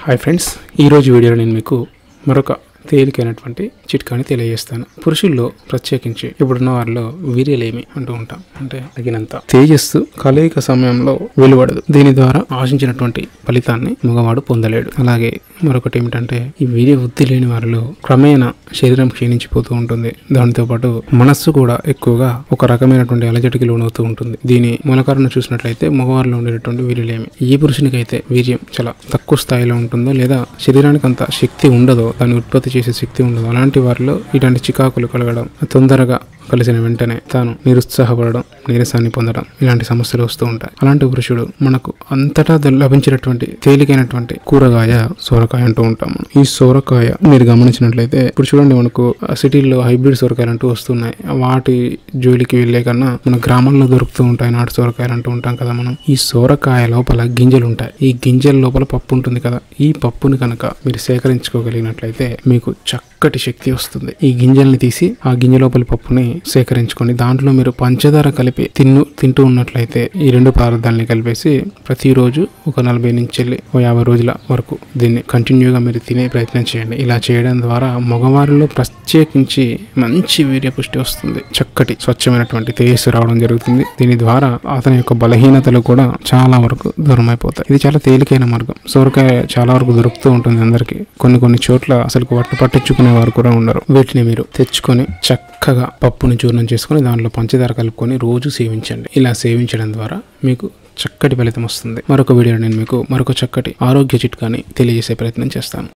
Hi friends, ఈరోజు వీడియోలో నేను మీకు మరొక తేలికైనటువంటి చిట్కాని తెలియజేస్తాను. పురుషుల్లో ప్రత్యేకించి ఇప్పుడున్న వారిలో వీర్యలేమి అంటూ ఉంటాం. అంటే తగినంత తేజస్సు కలయిక సమయంలో వెలువడదు. దీని ద్వారా ఆశించినటువంటి ఫలితాన్ని మగవాడు పొందలేడు. అలాగే మరొకటి ఏమిటంటే ఈ వీర్య వృద్ధి లేని వారిలో క్రమేణా శరీరం క్షీణించిపోతూ ఉంటుంది. దానితో పాటు మనస్సు కూడా ఎక్కువగా ఒక రకమైనటువంటి అలజడికి లోనవుతూ ఉంటుంది. దీని మూలకారణం చూసినట్లయితే మగవారిలో ఉండేటటువంటి వీర్యలేమి. ఏ పురుషునికైతే వీర్యం చాలా తక్కువ స్థాయిలో ఉంటుందో లేదా శరీరానికి అంత శక్తి ఉండదో, దాన్ని ఉత్పత్తి చేసే శక్తి ఉండదు, అలాంటి వారిలో ఇలాంటి చికాకులు కలగడం, తొందరగా కలిసిన వెంటనే తాను నిరుత్సాహపడడం, నీరసాన్ని పొందడం, ఇలాంటి సమస్యలు వస్తూ ఉంటాయి. అలాంటి పురుషుడు మనకు అంతటా లభించినటువంటి తేలికైనటువంటి కూరగాయ సొరకాయ అంటూ ఉంటాం. ఈ సొరకాయ మీరు గమనించినట్లయితే ఇప్పుడు చూడండి, మనకు సిటీల్లో హైబ్రిడ్ సొరకాయలు అంటూ వస్తున్నాయి. వాటి జోలికి వెళ్లే కన్నా మన గ్రామాల్లో దొరుకుతూ ఉంటాయి నాటు సొరకాయలు అంటూ ఉంటాం కదా మనం. ఈ సొరకాయ లోపల గింజలు ఉంటాయి. ఈ గింజల లోపల పప్పు ఉంటుంది కదా. ఈ పప్పుని కనుక మీరు సేకరించుకోగలిగినట్లయితే మీకు చక్కటి శక్తి వస్తుంది. ఈ గింజల్ని తీసి ఆ గింజ లోపలి పప్పుని సేకరించుకొని దాంట్లో మీరు పంచదార కలిపి తింటూ ఉన్నట్లయితే ఈ రెండు పదార్థాలని కలిపేసి ప్రతిరోజు ఒక 40 నుంచి 50 రోజుల వరకు దీన్ని కంటిన్యూగా మీరు తినే ప్రయత్నం చేయండి. ఇలా చేయడం ద్వారా మగవారిలో ప్రత్యేకించి మంచి వీర్యపుష్టి వస్తుంది. చక్కటి స్వచ్ఛమైనటువంటి తేజస్సు రావడం జరుగుతుంది. దీని ద్వారా అతని యొక్క బలహీనతలు కూడా చాలా వరకు దూరం అయిపోతాయి. ఇది చాలా తేలికైన మార్గం. సొరకాయ చాలా వరకు దొరుకుతూ ఉంటుంది అందరికి. కొన్ని చోట్ల అసలు వాటిని పట్టించుకునే వారు కూడా ఉండరు. వీటిని మీరు తెచ్చుకొని చక్కగా పప్పుని చూర్ణం చేసుకొని దాంట్లో పంచదార కలుపుకొని రోజు సేవించండి. ఇలా సేవించడం ద్వారా మీకు చక్కటి ఫలితం వస్తుంది. మరొక వీడియోలో నేను మీకు మరొక చక్కటి ఆరోగ్య చిట్కాని తెలియజేసే ప్రయత్నం చేస్తాను.